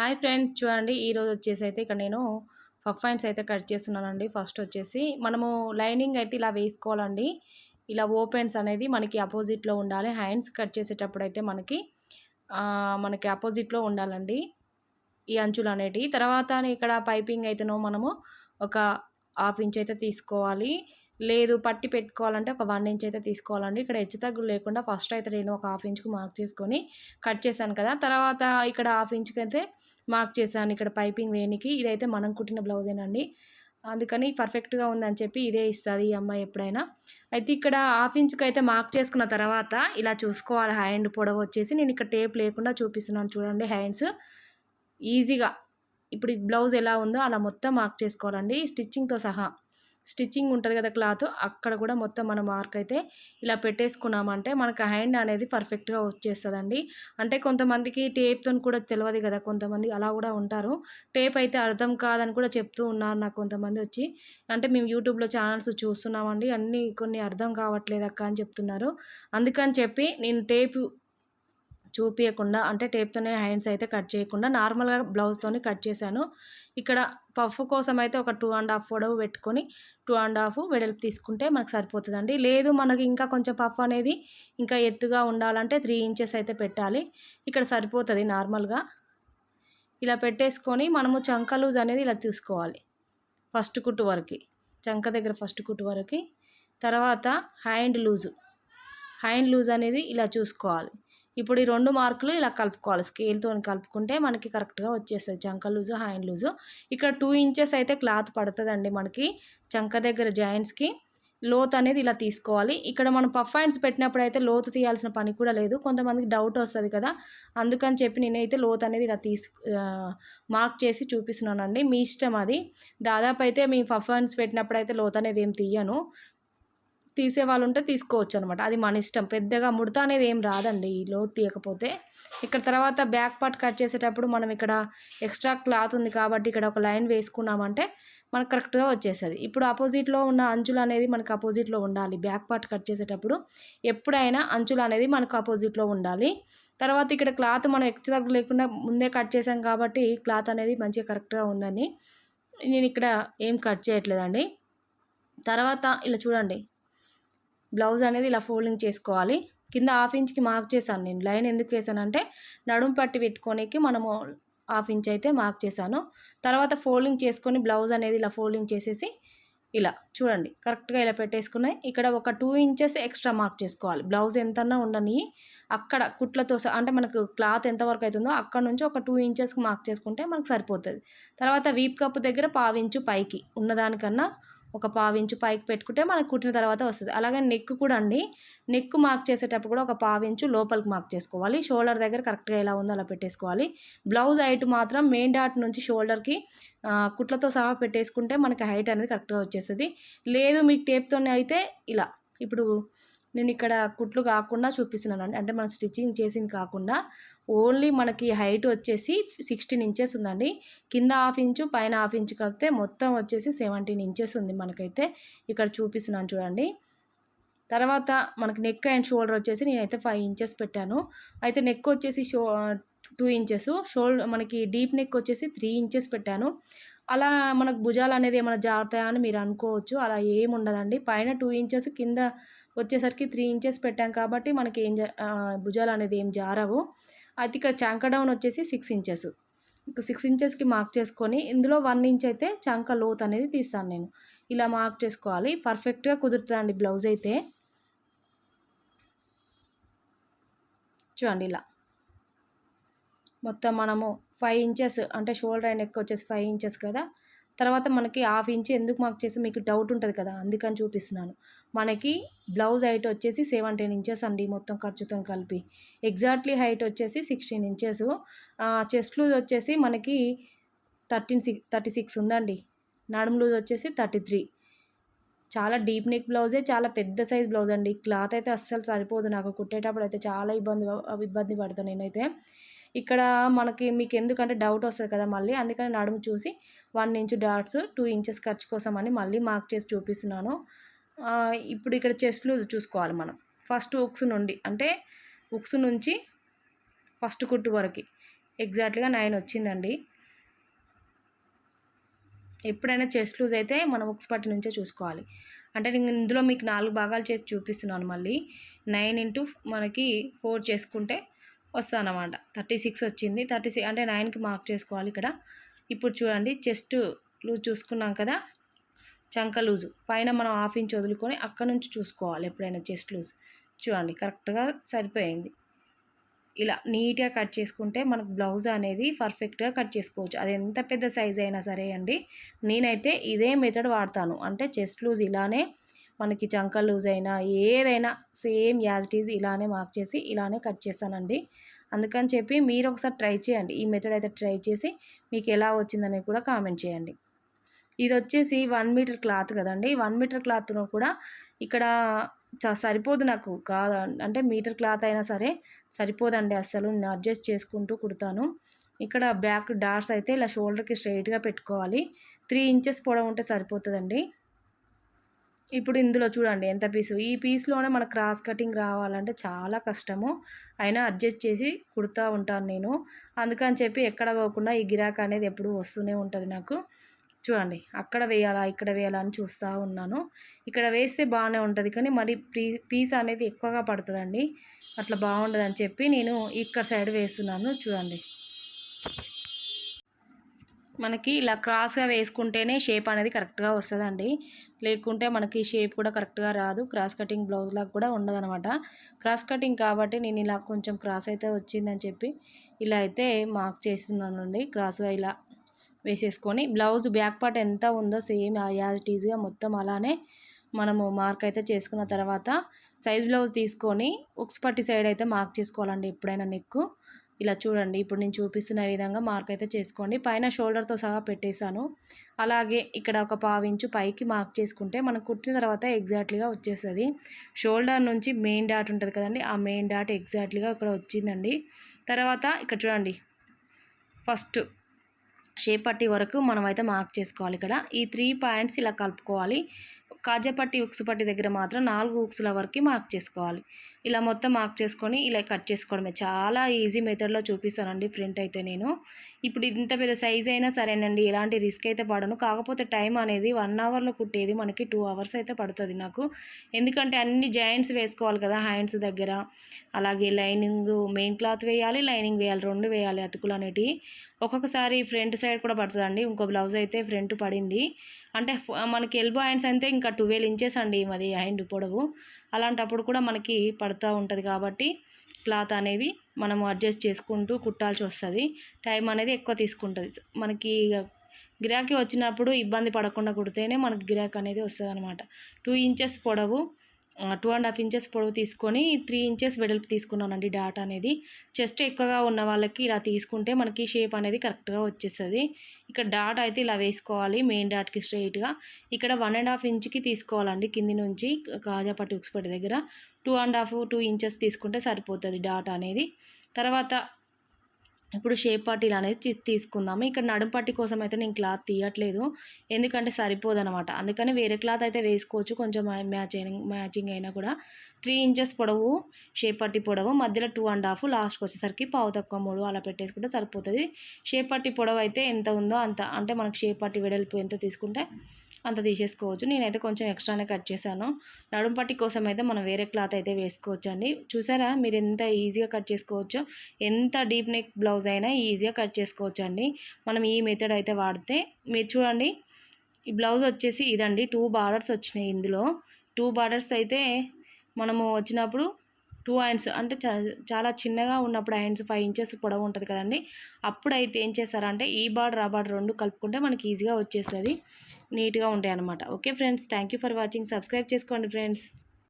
Hi friends, చూడండి ఈరోజు వచ్చేసి అయితే ఇక్కడ నేను పఫ్ హ్యాండ్స్ అయితే కట్ చేస్తున్నానండి. ఫస్ట్ వచ్చేసి మనము లైనింగ్ అయితే ఇలా వేసుకోవాలండి. ఇలా ఓపెన్స్ అనేది మనకి అపోజిట్లో ఉండాలి. హ్యాండ్స్ కట్ చేసేటప్పుడు అయితే మనకి అపోజిట్లో ఉండాలండి ఈ అంచులు అనేటివి. తర్వాత ఇక్కడ పైపింగ్ అయితేనో మనము ఒక హాఫ్ ఇంచ్ అయితే తీసుకోవాలి. లేదు పట్టి పెట్టుకోవాలంటే ఒక 1 ఇంచ్ అయితే తీసుకోవాలండి. ఇక్కడ హెచ్చు తగ్గులు లేకుండా ఫస్ట్ అయితే నేను ఒక హాఫ్ ఇంచ్కి మార్క్ చేసుకొని కట్ చేశాను కదా. తర్వాత ఇక్కడ హాఫ్ ఇంచ్కి అయితే మార్క్ చేశాను ఇక్కడ పైపింగ్ వేయనికి. ఇదైతే మనం కుట్టిన బ్లౌజేనండి, అందుకని పర్ఫెక్ట్గా ఉందని చెప్పి ఇదే ఇస్తుంది ఈ అమ్మాయి ఎప్పుడైనా. అయితే ఇక్కడ హాఫ్ ఇంచ్కి అయితే మార్క్ చేసుకున్న తర్వాత ఇలా చూసుకోవాలి. హ్యాండ్ పొడవు వచ్చేసి నేను ఇక్కడ టేప్ లేకుండా చూపిస్తున్నాను చూడండి. హ్యాండ్స్ ఈజీగా ఇప్పుడు ఈ బ్లౌజ్ ఎలా ఉందో అలా మొత్తం మార్క్ చేసుకోవాలండి, స్టిచ్చింగ్తో సహా. స్టిచ్చింగ్ ఉంటుంది కదా క్లాత్, అక్కడ కూడా మొత్తం మన మార్క్ అయితే ఇలా పెట్టేసుకున్నామంటే మనకు హ్యాండ్ అనేది పర్ఫెక్ట్గా వచ్చేస్తుందండి. అంటే కొంతమందికి టేప్తో కూడా తెలియదు కదా, కొంతమంది అలా కూడా ఉంటారు. టేప్ అయితే అర్థం కాదని కూడా చెప్తూ ఉన్నారు నాకు కొంతమంది వచ్చి. అంటే మేము యూట్యూబ్లో ఛానల్స్ చూస్తున్నామండి, అన్నీ కొన్ని అర్థం కావట్లేదు అక్క అని చెప్తున్నారు. అందుకని చెప్పి నేను టేపు చూపించకుండా, అంటే టేప్తోనే హ్యాండ్స్ అయితే కట్ చేయకుండా నార్మల్గా బ్లౌజ్తోని కట్ చేశాను. ఇక్కడ పఫ్ కోసం అయితే ఒక 2.5 పొడవు పెట్టుకొని 2.5 వెడల్పు తీసుకుంటే మనకు సరిపోతుందండి. లేదు మనకి ఇంకా కొంచెం పఫ్ అనేది ఇంకా ఎత్తుగా ఉండాలంటే 3 ఇంచెస్ అయితే పెట్టాలి. ఇక్కడ సరిపోతుంది నార్మల్గా. ఇలా పెట్టేసుకొని మనము చంక లూజ్ అనేది ఇలా తీసుకోవాలి ఫస్ట్ కుట్టు వరకు, చంక దగ్గర ఫస్ట్ కుట్టు వరకు. తర్వాత హ్యాండ్ లూజ్ అనేది ఇలా చూసుకోవాలి. ఇప్పుడు ఈ 2 మార్కులు ఇలా కలుపుకోవాలి, స్కేల్తో కలుపుకుంటే మనకి కరెక్ట్గా వచ్చేస్తుంది చంక లూజు హ్యాండ్ లూజు. ఇక్కడ 2 ఇంచెస్ అయితే క్లాత్ పడుతుందండి మనకి చంక దగ్గర జాయింట్స్కి. లోత్ అనేది ఇలా తీసుకోవాలి. ఇక్కడ మనం పఫ్ హ్యాండ్స్ పెట్టినప్పుడు అయితే లోతు తీయాల్సిన పని కూడా లేదు, కొంతమందికి డౌట్ వస్తుంది కదా, అందుకని చెప్పి నేనైతే లోత్ అనేది ఇలా మార్క్ చేసి చూపిస్తున్నానండి. మీ ఇష్టం అది. దాదాపు అయితే మీ పఫ్ హ్యాండ్స్ పెట్టినప్పుడు అయితే లోత్ అనేది ఏం తీయను, తీసే వాళ్ళు ఉంటే తీసుకోవచ్చు అనమాట, అది మన ఇష్టం. పెద్దగా ముడత అనేది ఏం రాదండి ఈ లోతు తీయకపోతే. ఇక్కడ తర్వాత బ్యాక్ పార్ట్ కట్ చేసేటప్పుడు మనం ఇక్కడ ఎక్స్ట్రా క్లాత్ ఉంది కాబట్టి ఇక్కడ ఒక లైన్ వేసుకున్నామంటే మనకు కరెక్ట్గా వచ్చేస్తుంది. ఇప్పుడు అపోజిట్లో ఉన్న అంచులు అనేది మనకు అపోజిట్లో ఉండాలి. బ్యాక్ పార్ట్ కట్ చేసేటప్పుడు ఎప్పుడైనా అంచులు అనేది మనకు అపోజిట్లో ఉండాలి. తర్వాత ఇక్కడ క్లాత్ మనం ఎక్స్ట్రా లేకుండా ముందే కట్ చేసాం కాబట్టి క్లాత్ అనేది మంచిగా కరెక్ట్గా ఉందని నేను ఇక్కడ ఏం కట్ చేయట్లేదండి. తర్వాత ఇలా చూడండి, బ్లౌజ్ అనేది ఇలా ఫోల్డింగ్ చేసుకోవాలి. కింద హాఫ్ ఇంచ్కి మార్క్ చేశాను నేను. లైన్ ఎందుకు వేసానంటే నడుము పట్టి పెట్టుకోనికి మనము హాఫ్ ఇంచ్ అయితే మార్క్ చేశాను. తర్వాత ఫోల్డింగ్ చేసుకొని బ్లౌజ్ అనేది ఇలా ఫోల్డింగ్ చేసేసి ఇలా చూడండి కరెక్ట్గా ఇలా పెట్టేసుకున్నాయి. ఇక్కడ ఒక 2 ఇంచెస్ ఎక్స్ట్రా మార్క్ చేసుకోవాలి. బ్లౌజ్ ఎంతన్నా ఉండని అక్కడ కుట్లతో అంటే మనకు క్లాత్ ఎంతవరకు అవుతుందో అక్కడ నుంచి ఒక 2 ఇంచెస్కి మార్క్ చేసుకుంటే మనకు సరిపోతుంది. తర్వాత వీప్ కప్ దగ్గర 1/4 ఇంచు పైకి ఉన్నదానికన్నా ఒక 1/4 ఇంచు పైకి పెట్టుకుంటే మనకు కుట్టిన తర్వాత వస్తుంది. అలాగే నెక్ కూడా అండి, నెక్ మార్క్ చేసేటప్పుడు కూడా ఒక 1/4 ఇంచు లోపలికి మార్క్ చేసుకోవాలి. షోల్డర్ దగ్గర కరెక్ట్గా ఎలా ఉందో అలా పెట్టేసుకోవాలి. బ్లౌజ్ హైట్ మాత్రం మెయిన్ డాట్ నుంచి షోల్డర్కి కుట్లతో సహా పెట్టేసుకుంటే మనకి హైట్ అనేది కరెక్ట్గా వచ్చేస్తుంది. లేదు మీకు టేప్తోనే అయితే ఇలా, ఇప్పుడు నేను ఇక్కడ కుట్లు కాకుండా చూపిస్తున్నాను, అంటే మనం స్టిచ్చింగ్ చేసింది కాకుండా ఓన్లీ మనకి హైట్ వచ్చేసి 16 ఇంచెస్ ఉందండి. కింద హాఫ్ ఇంచు పైన హాఫ్ ఇంచు కలిపితే మొత్తం వచ్చేసి 17 ఇంచెస్ ఉంది మనకైతే. ఇక్కడ చూపిస్తున్నాను చూడండి. తర్వాత మనకి నెక్ అండ్ షోల్డర్ వచ్చేసి నేనైతే 5 ఇంచెస్ పెట్టాను. అయితే నెక్ వచ్చేసి 2 ఇంచెస్, మనకి డీప్ నెక్ వచ్చేసి 3 ఇంచెస్ పెట్టాను. అలా మనకు భుజాలు అనేది ఏమైనా జారుతాయా అని మీరు అనుకోవచ్చు, అలా ఏమి ఉండదండి. పైన 2 ఇంచెస్, కింద వచ్చేసరికి 3 ఇంచెస్ పెట్టాం కాబట్టి మనకి భుజాలు అనేది ఏం జారవు. అయితే ఇక్కడ చంక డౌన్ వచ్చేసి 6 ఇంచెస్, 6 ఇంచెస్కి మార్క్ చేసుకొని ఇందులో 1 ఇంచ్ అయితే చంక లోత్ అనేది తీస్తాను నేను. ఇలా మార్క్ చేసుకోవాలి, పర్ఫెక్ట్గా కుదురుతుందండి బ్లౌజ్ అయితే. చూడండి ఇలా మొత్తం మనము 5 ఇంచెస్, అంటే షోల్డర్ అండ్ నెక్ వచ్చేసి 5 ఇంచెస్ కదా. తర్వాత మనకి హాఫ్ ఇంచ్ ఎందుకు మార్క్ చేసి మీకు డౌట్ ఉంటుంది కదా, అందుకని చూపిస్తున్నాను. మనకి బ్లౌజ్ హైట్ వచ్చేసి 17 ఇంచెస్ అండి మొత్తం ఖర్చుతో కలిపి. ఎగ్జాక్ట్లీ హైట్ వచ్చేసి 16 ఇంచెస్. చెస్ట్ లూజ్ వచ్చేసి మనకి 36 ఉందండి. నడుము లూజ్ వచ్చేసి 33. చాలా డీప్ నెక్ బ్లౌజే, చాలా పెద్ద సైజ్ బ్లౌజ్ అండి. క్లాత్ అయితే అస్సలు సరిపోదు, నాకు కుట్టేటప్పుడు అయితే చాలా ఇబ్బంది పడతాను నేనైతే. ఇక్కడ మీకు ఎందుకంటే డౌట్ వస్తుంది కదా మళ్ళీ, అందుకని నడుము చూసి 1 ఇంచు డాట్స్ 2 ఇంచెస్ ఖర్చు కోసం అని మళ్ళీ మార్క్ చేసి చూపిస్తున్నాను. ఇప్పుడు ఇక్కడ చెస్ట్ లూజ్ చూసుకోవాలి మనం. ఫస్ట్ ఉక్స్ నుండి, అంటే ఉక్స్ నుంచి ఫస్ట్ కుట్టు వరకు ఎగ్జాక్ట్గా 9 వచ్చిందండి. ఎప్పుడైనా చెస్ట్ లూజ్ అయితే మనం ఉక్స్ పట్టి నుంచే చూసుకోవాలి. అంటే నేను ఇందులో మీకు 4 భాగాలు చేసి చూపిస్తున్నాను. మళ్ళీ 9 ఇంటూ మనకి 4 చేసుకుంటే వస్తుందన్నమాట. 36 వచ్చింది. 36 అంటే 9కి మార్క్ చేసుకోవాలి ఇక్కడ. ఇప్పుడు చూడండి, చెస్ట్ లూజ్ చూసుకున్నాం కదా, చంక లూజు పైన మనం 1/2 ఇంచ్ వదులుకొని అక్కడ నుంచి చూసుకోవాలి ఎప్పుడైనా చెస్ట్ లూజ్. చూడండి కరెక్ట్గా సరిపోయింది. ఇలా నీట్గా కట్ చేసుకుంటే మనకు బ్లౌజ్ అనేది పర్ఫెక్ట్గా కట్ చేసుకోవచ్చు. అది ఎంత పెద్ద సైజ్ అయినా సరే అండి. నేనైతే ఇదే మెథడ్ వాడతాను. అంటే చెస్ట్ లూజ్ ఇలానే, మనకి చంక లూజ్ అయినా ఏదైనా సేమ్ యాజ్ ఇట్ ఈజ్ ఇలానే మార్క్ చేసి ఇలానే కట్ చేస్తానండి. అందుకని చెప్పి మీరు ఒకసారి ట్రై చేయండి. ఈ మెథడ్ అయితే ట్రై చేసి మీకు ఎలా వచ్చిందని కూడా కామెంట్ చేయండి. ఇది వచ్చేసి 1 మీటర్ క్లాత్ కదండి. 1 మీటర్ క్లాత్లో కూడా ఇక్కడ సరిపోదు నాకు. అంటే మీటర్ క్లాత్ అయినా సరే సరిపోదండి అస్సలు. నేను అడ్జస్ట్ చేసుకుంటూ కుడతాను. ఇక్కడ బ్యాక్ డాట్స్ అయితే ఇలా షోల్డర్కి స్ట్రైట్గా పెట్టుకోవాలి. 3 ఇంచెస్ పొడవు ఉంటే సరిపోతుందండి. ఇప్పుడు ఇందులో చూడండి ఎంత పీసు. ఈ పీస్లోనే మనకు క్రాస్ కటింగ్ రావాలంటే చాలా కష్టము. అయినా అడ్జస్ట్ చేసి కుడతా ఉంటాను నేను. అందుకని చెప్పి ఎక్కడ పోకుండా ఈ గిరాక్ అనేది ఎప్పుడు వస్తూనే ఉంటుంది నాకు. చూడండి అక్కడ వేయాలా ఇక్కడ వేయాలా అని చూస్తూ ఉన్నాను. ఇక్కడ వేస్తే బాగానే ఉంటుంది, కానీ మరి పీస్ అనేది ఎక్కువగా పడుతుందండి. అట్లా బాగుండదని చెప్పి నేను ఇక్కడ సైడ్ వేస్తున్నాను. చూడండి మనకి ఇలా క్రాస్గా వేసుకుంటేనే షేప్ అనేది కరెక్ట్గా వస్తుందండి. లేకుంటే మనకి షేప్ కూడా కరెక్ట్గా రాదు. క్రాస్ కటింగ్ బ్లౌజ్ లాగా కూడా ఉండదనమాట. క్రాస్ కటింగ్ కాబట్టి నేను ఇలా కొంచెం క్రాస్ అయితే వచ్చిందని చెప్పి ఇలా అయితే మార్క్ చేస్తున్నానండి. క్రాస్గా ఇలా వేసేసుకొని బ్లౌజ్ బ్యాక్ పార్ట్ ఎంత ఉందో సేమ్ యాజ్ ఇట్ ఈజ్గా మొత్తం అలానే మనము మార్క్ అయితే చేసుకున్న తర్వాత సైజ్ బ్లౌజ్ తీసుకొని ఉక్స్ పట్టి సైడ్ అయితే మార్క్ చేసుకోవాలండి ఎప్పుడైనా నెక్. ఇలా చూడండి ఇప్పుడు నేను చూపిస్తున్న విధంగా మార్క్ అయితే చేసుకోండి. పైన షోల్డర్తో సహా పెట్టేశాను. అలాగే ఇక్కడ ఒక 1/2 ఇంచు పైకి మార్క్ చేసుకుంటే మనం కుట్టిన తర్వాత ఎగ్జాక్ట్లీగా వచ్చేస్తుంది. షోల్డర్ నుంచి మెయిన్ డాట్ ఉంటుంది కదండి, ఆ మెయిన్ డాట్ ఎగ్జాక్ట్లీగా ఇక్కడ వచ్చిందండి. తర్వాత ఇక్కడ చూడండి ఫస్ట్ షేప్ పట్టి వరకు మనమైతే మార్క్ చేసుకోవాలి. ఇక్కడ ఈ 3 పాయింట్స్ ఇలా కలుపుకోవాలి. కాజాపట్టి ఉక్సు పట్టి దగ్గర మాత్రం 4 ఉక్సుల వరకు మార్క్ చేసుకోవాలి. ఇలా మొత్తం మార్క్ చేసుకొని ఇలా కట్ చేసుకోవడమే. చాలా ఈజీ మెథడ్లో చూపిస్తానండి ఫ్రంట్ అయితే నేను. ఇప్పుడు ఇంత పెద్ద సైజ్ అయినా సరేనండి, ఎలాంటి రిస్క్ అయితే పడను. కాకపోతే టైం అనేది 1 అవర్లో కుట్టేది మనకి 2 అవర్స్ అయితే పడుతుంది నాకు. ఎందుకంటే అన్ని జాయింట్స్ వేసుకోవాలి కదా హ్యాండ్స్ దగ్గర. అలాగే లైనింగ్ మెయిన్ క్లాత్ వేయాలి, లైనింగ్ వేయాలి, 2 వేయాలి అతుకులు అనేటివి. ఒక్కొక్కసారి ఫ్రంట్ సైడ్ కూడా పడుతుందండి. ఇంకో బ్లౌజ్ అయితే ఫ్రంట్ పడింది. అంటే మనకి ఎల్బో హ్యాండ్స్ అయితే ఇంకా 12 ఇంచెస్ అండి మాది హ్యాండ్ పొడవు. అలాంటప్పుడు కూడా మనకి పడుతూ ఉంటుంది కాబట్టి క్లాత్ అనేది మనము అడ్జస్ట్ చేసుకుంటూ కుట్టాల్సి వస్తుంది. టైం అనేది ఎక్కువ తీసుకుంటుంది. మనకి గిరాకీ వచ్చినప్పుడు ఇబ్బంది పడకుండా కుడితేనే మనకి గిరాకీ అనేది వస్తుంది అనమాట. 2 ఇంచెస్ పొడవు 2.5 ఇంచెస్ పొడవు తీసుకొని 3 ఇంచెస్ వెడల్పు తీసుకున్నానండి డాట్ అనేది. చెస్ట్ ఎక్కువగా ఉన్న వాళ్ళకి ఇలా తీసుకుంటే మనకి షేప్ అనేది కరెక్ట్గా వచ్చేస్తుంది. ఇక్కడ డాట్ అయితే ఇలా వేసుకోవాలి మెయిన్ డాట్కి స్ట్రైట్గా. ఇక్కడ 1.5 ఇంచ్కి తీసుకోవాలండి కింది నుంచి కాజాపట్టి ఉక్స్ పట్టి దగ్గర. 2 ఇంచెస్ తీసుకుంటే సరిపోతుంది డాట్ అనేది. తర్వాత ఇప్పుడు షేప్ పట్టీలు అనేది తీసుకుందాము. ఇక్కడ నడుము పట్టి కోసం అయితే నేను క్లాత్ తీయట్లేదు, ఎందుకంటే సరిపోదనమాట. అందుకని వేరే క్లాత్ అయితే వేసుకోవచ్చు కొంచెం మ్యాచింగ్ అయినా కూడా. 3 ఇంచెస్ పొడవు షేప్ పట్టి పొడవు, మధ్యలో 2.5, లాస్ట్కి వచ్చేసరికి 3 అలా పెట్టేసుకుంటే సరిపోతుంది. షేప్ పట్టి పొడవు అయితే ఎంత ఉందో అంత, అంటే మనకు షేప్ పట్టి వెడల్పు ఎంత తీసుకుంటే అంత తీసేసుకోవచ్చు. నేనైతే కొంచెం ఎక్స్ట్రానే కట్ చేశాను. నడుము పట్టి కోసం అయితే మనం వేరే క్లాత్ అయితే వేసుకోవచ్చు అండి. చూసారా మీరు ఎంత ఈజీగా కట్ చేసుకోవచ్చో. ఎంత డీప్ నెక్ బ్లౌజ్ అయినా ఈజీగా కట్ చేసుకోవచ్చు అండి మనం ఈ మెథడ్ అయితే వాడితే. మీరు చూడండి ఈ బ్లౌజ్ వచ్చేసి ఇదండి. 2 బార్డర్స్ వచ్చినాయి ఇందులో. 2 బార్డర్స్ అయితే మనము వచ్చినప్పుడు 2 హ్యాండ్స్ అంటే చాలా చిన్నగా ఉన్నప్పుడు హ్యాండ్స్ 5 ఇంచెస్ పొడవు ఉంటుంది కదండి. అప్పుడైతే ఏం చేస్తారంటే ఈ బార్డర్ ఆ బార్డర్ 2 కలుపుకుంటే మనకి ఈజీగా వచ్చేస్తుంది, నీట్గా ఉంటాయి అన్నమాట. Okay friends, thank you for watching. Subscribe చేసుకోండి ఫ్రెండ్స్.